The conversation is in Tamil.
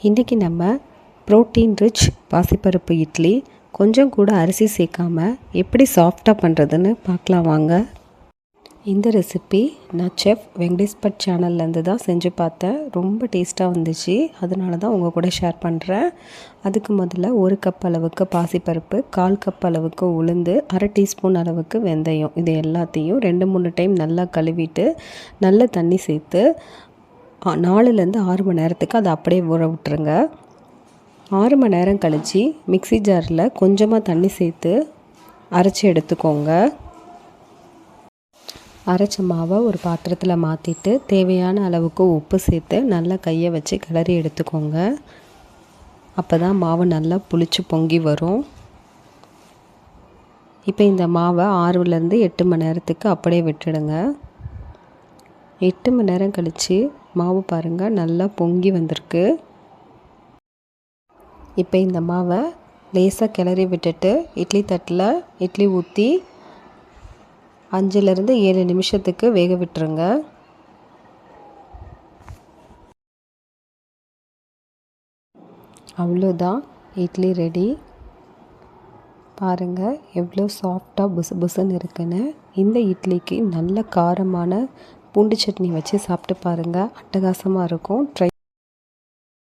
இன்றைக்கி நம்ம ப்ரோட்டீன் ரிச் பாசிப்பருப்பு இட்லி கொஞ்சம் கூட அரிசி சேர்க்காம எப்படி சாஃப்டாக பண்ணுறதுன்னு பார்க்கலாம் வாங்க. இந்த ரெசிபி நான் செஃப் வெங்கடேஷ் பட் சேனல்லேருந்து தான் செஞ்சு பார்த்தேன். ரொம்ப டேஸ்ட்டாக வந்துச்சு, அதனால தான் உங்கள் கூட ஷேர் பண்ணுறேன். அதுக்கு முதல்ல 1 கப் அளவுக்கு பாசிப்பருப்பு, 1/4 கப் அளவுக்கு உளுந்து, 1/2 டீஸ்பூன் அளவுக்கு வெந்தயம், இது எல்லாத்தையும் 2-3 டைம் நல்லா கழுவிட்டு நல்ல தண்ணி சேர்த்து 4லேருந்து 6 மணி நேரத்துக்கு அதை அப்படியே ஊற விட்டுருங்க. 6 மணி நேரம் கழித்து மிக்ஸி ஜாரில் கொஞ்சமாக தண்ணி சேர்த்து அரைச்சி எடுத்துக்கோங்க. அரைச்ச மாவை ஒரு பாத்திரத்தில் மாற்றிட்டு தேவையான அளவுக்கு உப்பு சேர்த்து நல்லா கையை வச்சு கிளறி எடுத்துக்கோங்க. அப்போ தான் மாவு நல்லா புளிச்சு பொங்கி வரும். இப்போ இந்த மாவை 6லேருந்து 8 மணி நேரத்துக்கு அப்படியே விட்டுடுங்க. 8 மணி நேரம் கழித்து மாவு பாருங்கள் நல்லா பொங்கி வந்திருக்கு. இப்போ இந்த மாவை லேசாக கிளறி விட்டுட்டு இட்லி தட்டில் இட்லி ஊற்றி 5லேருந்து 7 நிமிஷத்துக்கு வேக விட்டுருங்க. அவ்வளோதான், இட்லி ரெடி. பாருங்கள் எவ்வளோ சாஃப்டாக புசு புசுன்னு இருக்குன்னு. இந்த இட்லிக்கு நல்ல காரமான பூண்டு சட்னி வச்சு சாப்பிட்டு பாருங்கள், அட்டகாசமாக இருக்கும்.